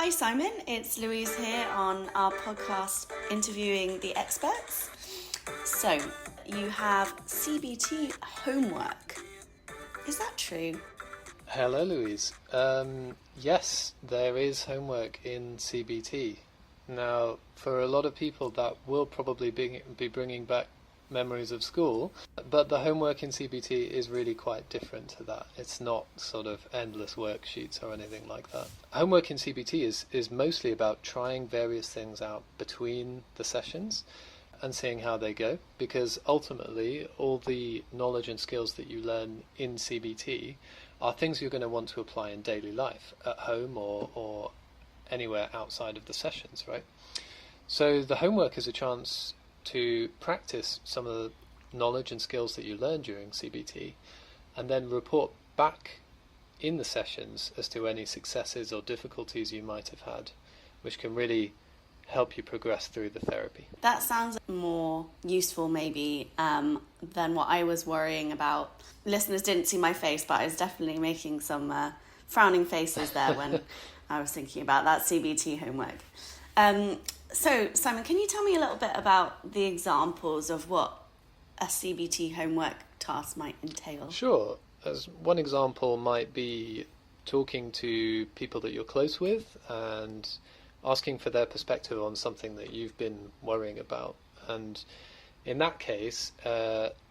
Hi Simon, it's Louise here on our podcast interviewing the experts. So, you have CBT homework. Is that true? Hello, Louise. Yes, there is homework in CBT. Now, for a lot of people, that will probably be bringing back memories of school, but the homework in CBT is really quite different to that. It's not sort of endless worksheets or anything like that. Homework in CBT is mostly about trying various things out between the sessions and seeing how they go, because ultimately all the knowledge and skills that you learn in CBT are things you're going to want to apply in daily life, at home or anywhere outside of the sessions, right? So the homework is a chance to practice some of the knowledge and skills that you learn during CBT and then report back in the sessions as to any successes or difficulties you might have had, which can really help you progress through the therapy. That sounds more useful maybe than what I was worrying about. Listeners didn't see my face, but I was definitely making some frowning faces there when I was thinking about that CBT homework. So, Simon, can you tell me a little bit about the examples of what a CBT homework task might entail? Sure. As one example might be talking to people that you're close with and asking for their perspective on something that you've been worrying about. And in that case,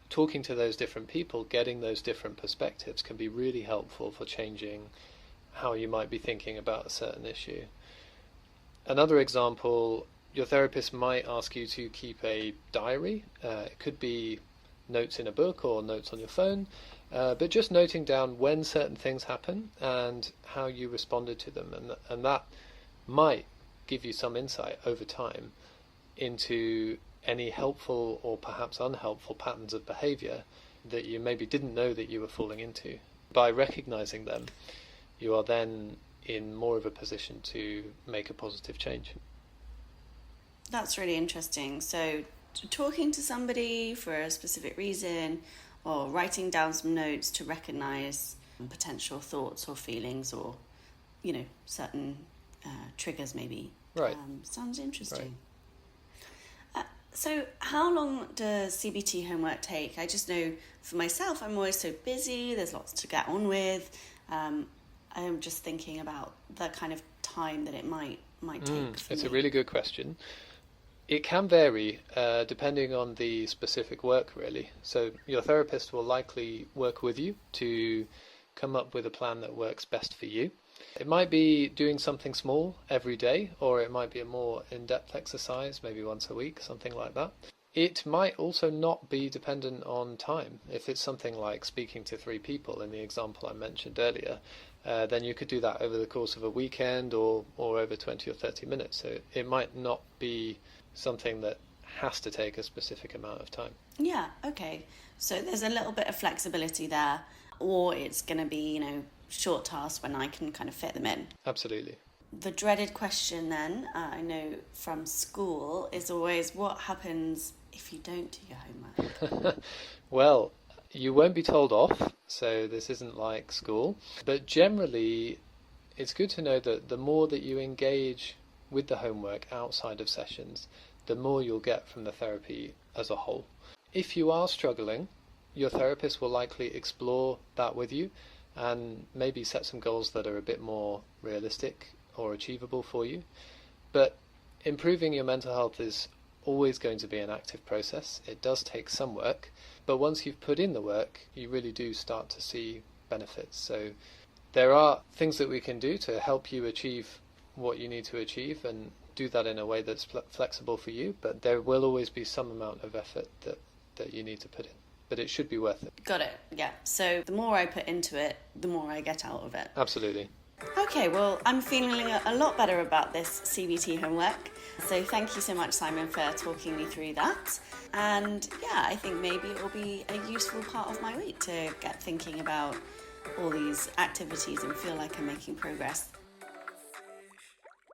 talking to those different people, getting those different perspectives can be really helpful for changing how you might be thinking about a certain issue. Another example, your therapist might ask you to keep a diary. It could be notes in a book or notes on your phone, but just noting down when certain things happen and how you responded to them. And that might give you some insight over time into any helpful or perhaps unhelpful patterns of behavior that you maybe didn't know that you were falling into. By recognizing them, you are then in more of a position to make a positive change. That's really interesting. So, talking to somebody for a specific reason or writing down some notes to recognize potential thoughts or feelings or, certain triggers maybe. Right. Sounds interesting. Right. So how long does CBT homework take? I just know for myself, I'm always so busy. There's lots to get on with. I'm just thinking about the kind of time that it might take for It's me. a really good question. It can vary depending on the specific work, really. So your therapist will likely work with you to come up with a plan that works best for you. It might be doing something small every day, or it might be a more in-depth exercise, maybe once a week, something like that. It might also not be dependent on time. If it's something like speaking to 3 people in the example I mentioned earlier, then you could do that over the course of a weekend or over 20 or 30 minutes. So it might not be something that has to take a specific amount of time. Yeah, okay. So there's a little bit of flexibility there, or it's going to be, short tasks when I can kind of fit them in. Absolutely. The dreaded question then, I know from school, is always what happens if you don't do your homework? Well, you won't be told off, so this isn't like school. But generally, it's good to know that the more that you engage with the homework outside of sessions, the more you'll get from the therapy as a whole. If you are struggling, your therapist will likely explore that with you and maybe set some goals that are a bit more realistic or achievable for you. But improving your mental health is always going to be an active process. It does take some work, but once you've put in the work, you really do start to see benefits. So there are things that we can do to help you achieve what you need to achieve and do that in a way that's flexible for you, but there will always be some amount of effort that you need to put in. But it should be worth it. Got it, yeah. So the more I put into it, the more I get out of it. Absolutely. Okay, well, I'm feeling a lot better about this CBT homework. So thank you so much, Simon, for talking me through that. And yeah, I think maybe it will be a useful part of my week to get thinking about all these activities and feel like I'm making progress.